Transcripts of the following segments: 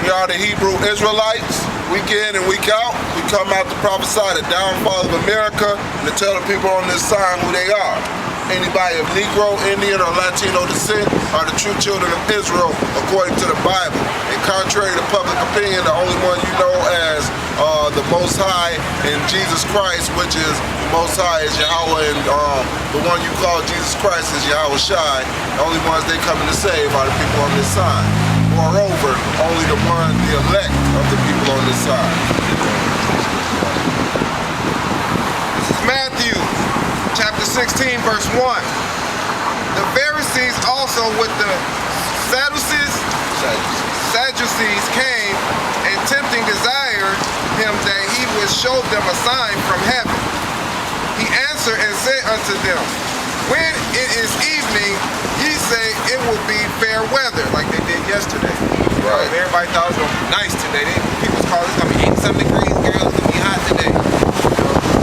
We are the Hebrew Israelites. Week in and week out, we come out to prophesy the downfall of America and to tell the people on this sign who they are. Anybody of Negro, Indian, or Latino descent are the true children of Israel according to the Bible. And contrary to public opinion, the only one you know as the Most High in Jesus Christ, which is the Most High is Yahweh, and the one you call Jesus Christ is Yahweh Shai. The only ones they coming to save are the people on this side. Moreover, only the elect of the people on this side. This is Matthew chapter 16, verse 1. The Pharisees also with the Sadducees came and tempting desired him that he would show them a sign from heaven. He answered and said unto them, when it is evening, ye say it will be fair weather, like they did yesterday. Right. Everybody thought it was going to be nice today. People call it going to be 87 degrees, girl, it's going to be hot today.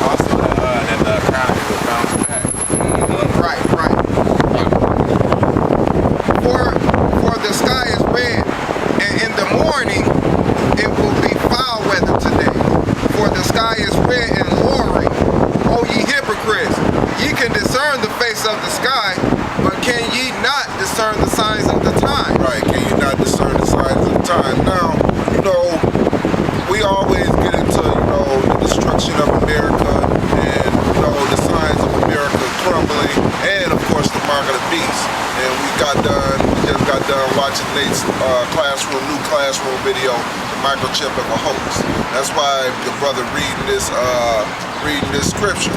Also, that crowd will bounce back. Right. For the sky is red, and in the morning it will be foul weather today. For the sky is red and lowering. O ye hypocrites, ye can discern the face of the sky, but can ye not discern the signs of the time? Right, can you not discern the signs of the time? Now, we always get into, the destruction of America and, the signs of America crumbling, and of course the mark of the beast. And we just got done watching Nate's new classroom video, the microchip of a hoax. That's why the brother reading this scripture,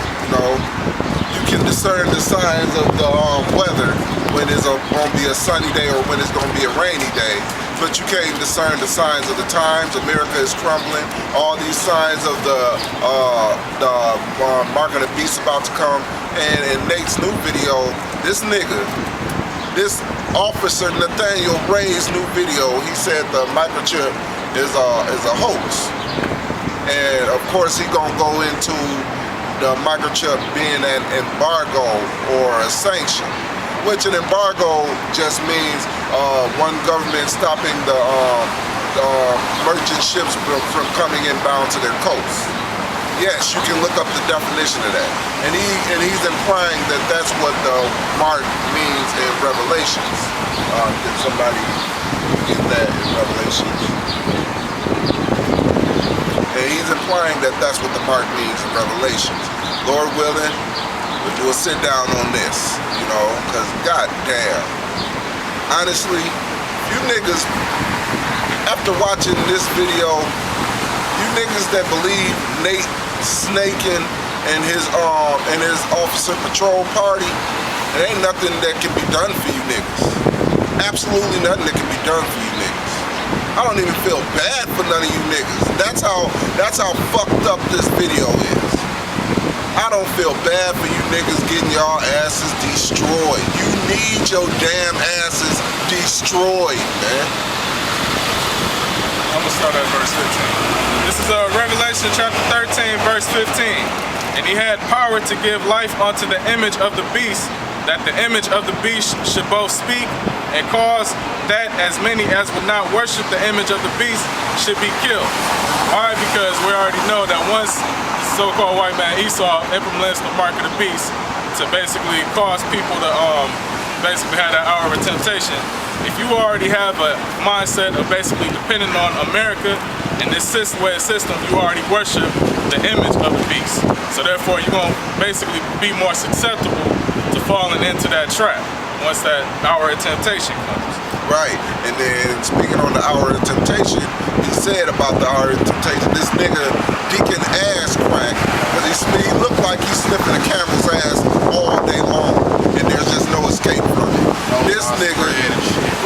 you can discern the signs of the weather when it's going to be a sunny day or when it's going to be a rainy day, but you can't discern the signs of the times. America is crumbling. All these signs of the mark of the beast about to come. And in Nate's new video, this officer Nathaniel Ray's new video, he said the microchip is a hoax. And of course he gonna go into the microchip being an embargo or a sanction, which an embargo just means one government stopping the merchant ships from coming inbound to their coast. Yes, you can look up the definition of that, and he's implying that that's what the mark means in Revelations. Did somebody get that in Revelations? And he's implying that that's what the mark means in Revelations. Lord willing, we'll do a sit down on this, because goddamn, honestly, you niggas, after watching this video, you niggas that believe Nate snaking and his officer patrol party, there ain't nothing that can be done for you niggas. Absolutely nothing that can be done for you niggas. I don't even feel bad for none of you niggas. That's how fucked up this video is. I don't feel bad for you niggas getting y'all asses destroyed. You need your damn asses destroyed, man. I'm gonna start at verse 15. This is Revelation chapter 13, verse 15. And he had power to give life unto the image of the beast, that the image of the beast should both speak and cause that as many as would not worship the image of the beast should be killed. Why? Because we already know that once the so-called white man Esau implements the mark of the beast to basically cause people to basically have that hour of temptation, if you already have a mindset of basically depending on America and this way of system, you already worship the image of the beast. So therefore, you're going to basically be more susceptible to falling into that trap once that hour of temptation comes. Right, and then speaking on the hour of temptation, he said about the hour of temptation, this nigga deacon ass crack, because he looked like he's sniffing a camel's ass all day long, and there's just no escape from it. This nigga,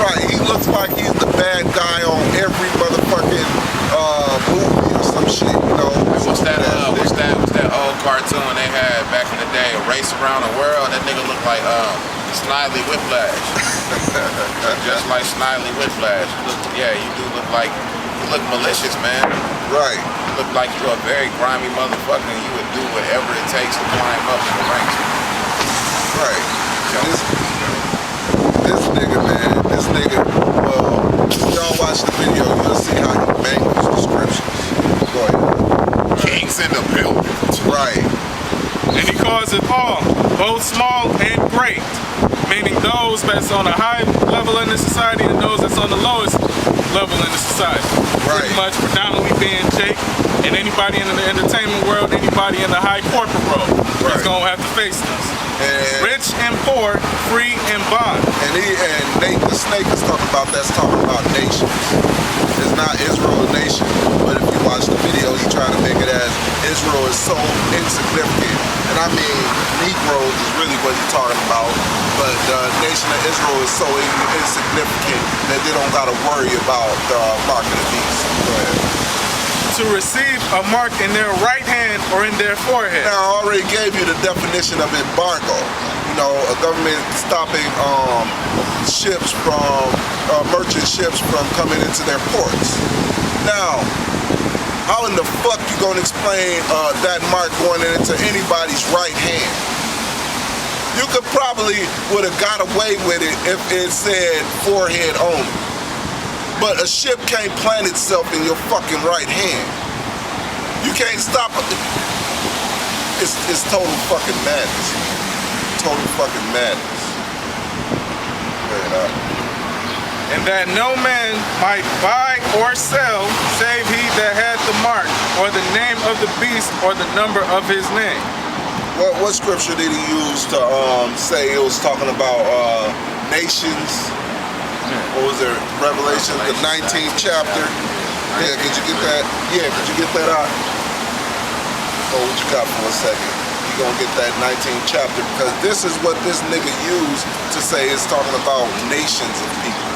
right, he looks like he's the bad guy on every motherfucking movie or some shit, What's that old cartoon they had back in the day, A Race Around the World? That nigga looked like Snidely Whiplash. Just like Snidely Whiplash. You do look like, you look malicious, man. Right. You look like you're a very grimy motherfucker and you would do whatever it takes to climb up in the ranks. Right. This nigga, man, well, y'all watch the video, you'll see how he mangles the scriptures. Go ahead. Kings in the building. Right. And he calls it all, both small and great, meaning those that's on a high level in the society and those that's on the lowest level in the society. Pretty much predominantly being Jake and anybody in the entertainment world, anybody in the high corporate world is going to have to face this. And Rich and poor, free and bond. And Nate the Snake is talking about nations. It's not Israel a nation, but if you watch the video, he trying to make it as Israel is so insignificant. And I mean, Negroes is really what he's talking about, but the nation of Israel is so insignificant that they don't got to worry about the mark of the beast. Go ahead. To receive a mark in their right hand or in their forehead. Now, I already gave you the definition of embargo. You know, a government stopping ships from, merchant ships from coming into their ports. Now, how in the fuck you gonna explain that mark going into anybody's right hand? You could probably would have got away with it if it said forehead only. But a ship can't plant itself in your fucking right hand. You can't stop it. It's total fucking madness. Total fucking madness. And that no man might buy or sell, save he that had the mark, or the name of the beast, or the number of his name. What scripture did he use to say it was talking about nations? What was there? Revelation, the 19th chapter. Yeah, could you get that? Yeah, could you get that out? Oh, what you got for a second? You gonna get that 19th chapter because this is what this nigga used to say it's talking about nations of people.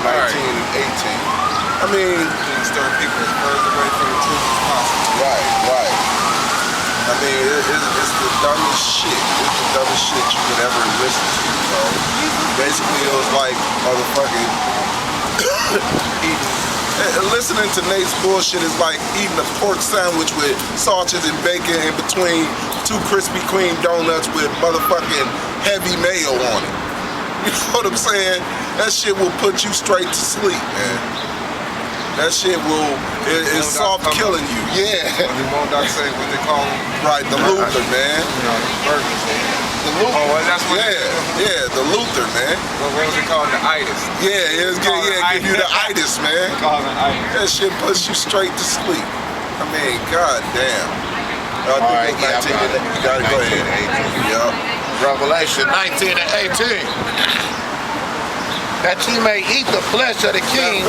19 and 18. I mean, Stir people as further away from the truth as possible. right. I mean, it's the dumbest shit. It's the dumbest shit you could ever listen to, you know? Basically, it was like motherfucking listening to Nate's bullshit is like eating a pork sandwich with sausage and bacon in between two Krispy Kreme donuts with motherfucking heavy mayo on it. You know what I'm saying? That shit will put you straight to sleep, man. That shit is soft killing you. Yeah. The Modoc say what they call them? Right, the Luther, man. You know, burgers. The Luther. Oh, well, that's what the Luther, man. What was it called? The itis. Yeah, give you the itis, man. Called an itis. That shit puts you straight to sleep. I mean, goddamn. Alright, yeah, you gotta go ahead. Yup. Revelation 19 and 18. That ye may eat the flesh of the king.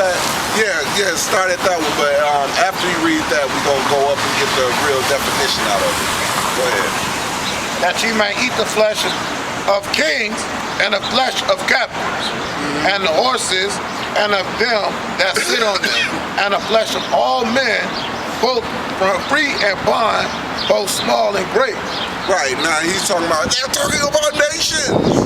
Yeah, start at that one, but after you read that, we're gonna go up and get the real definition out of it. Go ahead. That ye may eat the flesh of kings and the flesh of captains and the horses and of them that sit on them and the flesh of all men, both from free and bond, both small and great. Right, now he's talking about, they're talking about nations.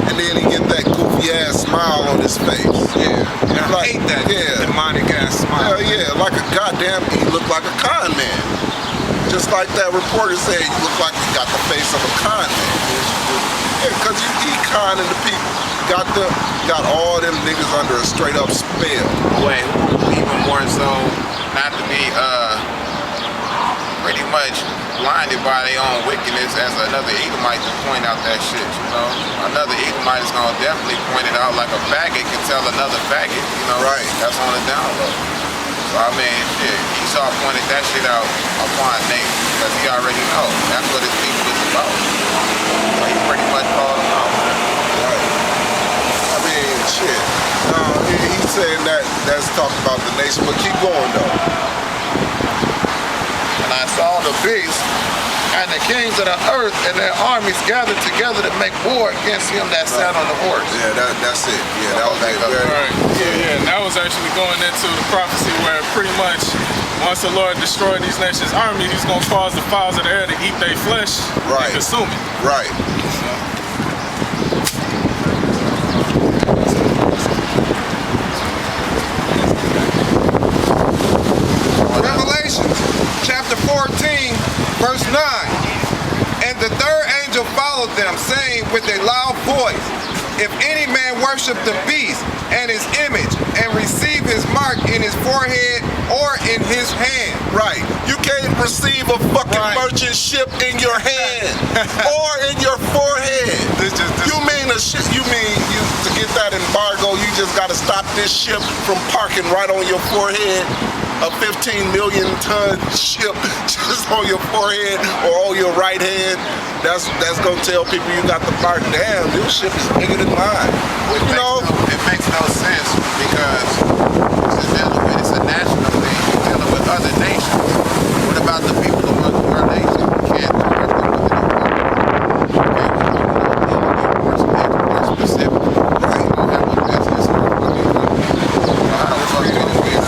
And then he get that goofy ass smile on his face. Yeah, I Like, hate that demonic ass smile. Hell yeah, like a goddamn, he looked like a con man. Just like that reporter said, you look like you got the face of a con man. Yeah, because he conning the people. Got all them niggas under a straight up spell. Wait, even more so, not to be pretty much blinded by their own wickedness as another Edomite to point out that shit, you know? Another Edomite is gonna definitely point it out like a faggot can tell another faggot, you know? Right. That's on the down low. So I mean, shit, Esau pointed that shit out upon Nate because he already know that's what his people is about. So he pretty much called him out. Right. I mean, shit. He's saying that's talking about the nation, but keep going though. And I saw the beast and the kings of the earth and their armies gathered together to make war against him that sat on the horse. Yeah, that's it. Yeah, that was it. Right. Yeah, and that was actually going into the prophecy where pretty much once the Lord destroyed these nations' army, he's going to cause the fowls of the air to eat their flesh and consume it. Right. Revelation chapter 14, verse 9. And the third angel followed them, saying with a loud voice, if any man worship the beast and his image and receive his mark in his forehead or in his hand. Right. You can't receive a fucking merchant ship in your hand or in your forehead. You mean you to get that embargo, you just gotta stop this ship from parking right on your forehead? A 15 million ton ship just on your forehead or on your right hand. That's gonna tell people you got the mark. Damn, this ship is bigger than mine. It makes no sense because it's a national thing. You're dealing with other nations. What about the people among our nation? You can't do everything within our country. Okay, we're dealing with more specific. Right. You have a business. How the fuck do you get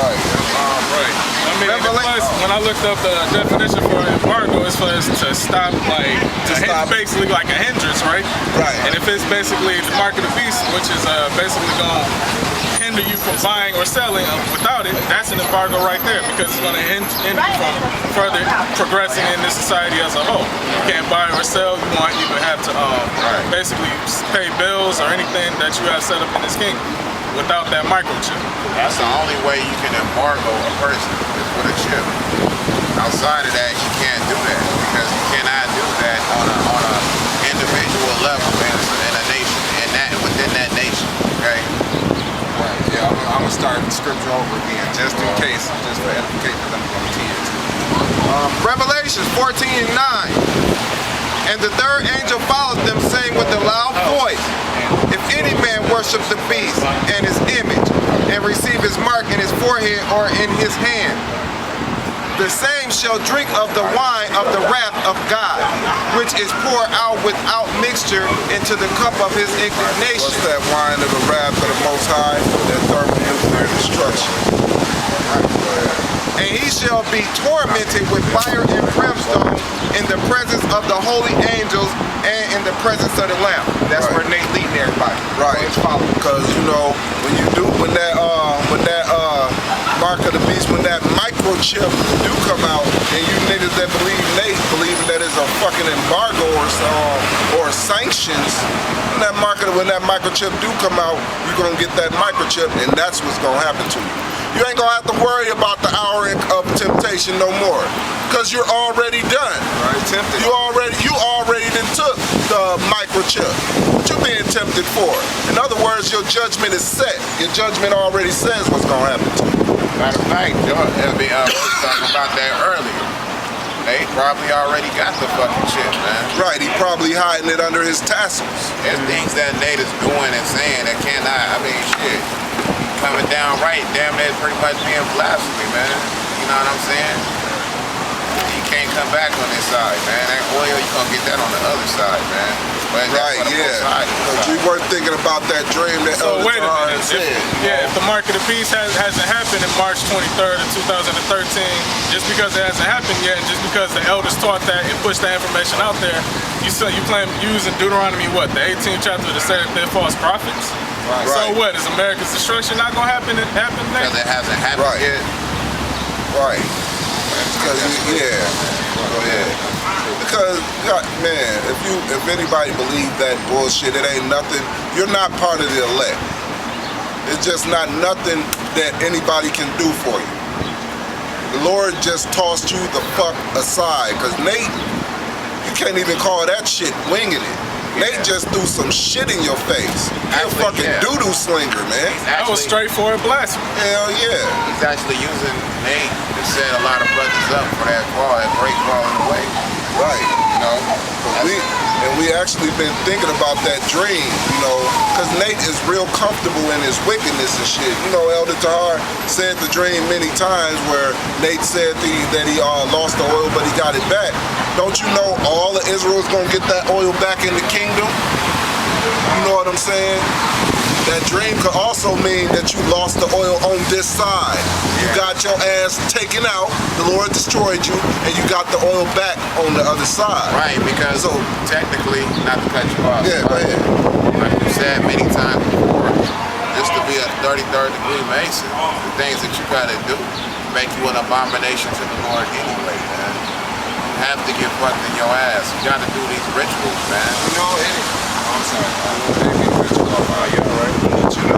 Right. I mean, when I looked up the definition for embargo, it's for us to stop, basically like a hindrance, right? Right. And if it's basically the mark of the beast, which is basically going to hinder you from buying or selling without it, that's an embargo right there because it's going to hinder you from further progressing in this society as a whole. You can't buy or sell. You won't even have to basically pay bills or anything that you have set up in this kingdom without that microchip. That's the only way you can embargo a person is with a chip. Outside of that, you can't do that because you cannot do that on a individual level in a nation and within that nation. Okay. Right. Yeah, I'm gonna start the scripture over again just in case, just for edification. I'm gonna teach. Revelation 14:9. And the third angel followed them, saying with a loud voice, if any man worship the beast and his image, and receive his mark in his forehead or in his hand, the same shall drink of the wine of the wrath of God, which is poured out without mixture into the cup of his indignation. What's that wine of the wrath of the Most High? That thermonuclear destruction. And he shall be tormented with fire and brimstone in the presence of the holy angels and in the presence of the Lamb. That's where Nate leading everybody. Right. Because when that mark of the beast, when that microchip do come out, and you niggas that believe Nate believing that it's a fucking embargo or sanctions, when that microchip do come out, you're gonna get that microchip, and that's what's gonna happen to you. You ain't gonna have to worry about the hour of temptation no more, because you're already done. Right, tempted. You already done took the microchip. What you being tempted for? In other words, your judgment is set. Your judgment already says what's gonna happen to you. Matter of fact, we were talking about that earlier. They probably already got the fucking chip, man. Right, he probably hiding it under his tassels. There's things that Nate is doing and saying that cannot, shit. Coming down right, damn near pretty much being blasphemy, man. You know what I'm saying? You can't come back on this side, man. That oil, you gonna get that on the other side, man. But Right, yeah. Because you weren't thinking about that dream that So Elder wait a Tahar minute. said. If the mark of the beast hasn't happened in March 23rd of 2013, just because it hasn't happened yet, and just because the elders taught that and pushed that information out there, you claim using Deuteronomy the 18th chapter to say that they're false prophets? Right. So what, is America's destruction not gonna happen next? Because it hasn't happened yet. Right. Because Because, man, if anybody believes that bullshit, it ain't nothing. You're not part of the elect. It's just not nothing that anybody can do for you. The Lord just tossed you the fuck aside. Because Nate, you can't even call that shit winging it. Nate just threw some shit in your face. You're a fucking doo-doo slinger, man. That was straightforward blasphemy. Hell yeah. He's actually using Nate to set a lot of brothers up for that break falling away. Right. You know? We actually been thinking about that dream, because Nate is real comfortable in his wickedness and shit. Elder Tahar said the dream many times where Nate said that he lost the oil, but he got it back. Don't you know all of Israel's gonna get that oil back in the kingdom? You know what I'm saying? That dream could also mean that you lost the oil on this side. You got your ass taken out, the Lord destroyed you, and you got the oil back on the other side. Right, because technically, not to cut you off, yeah, go ahead. Like you said many times before, just to be a 33rd degree Mason, the things that you gotta do make you an abomination to the Lord anyway, man. You have to get fucked in your ass. You gotta do these rituals, man. I'm sorry. Yeah, all right.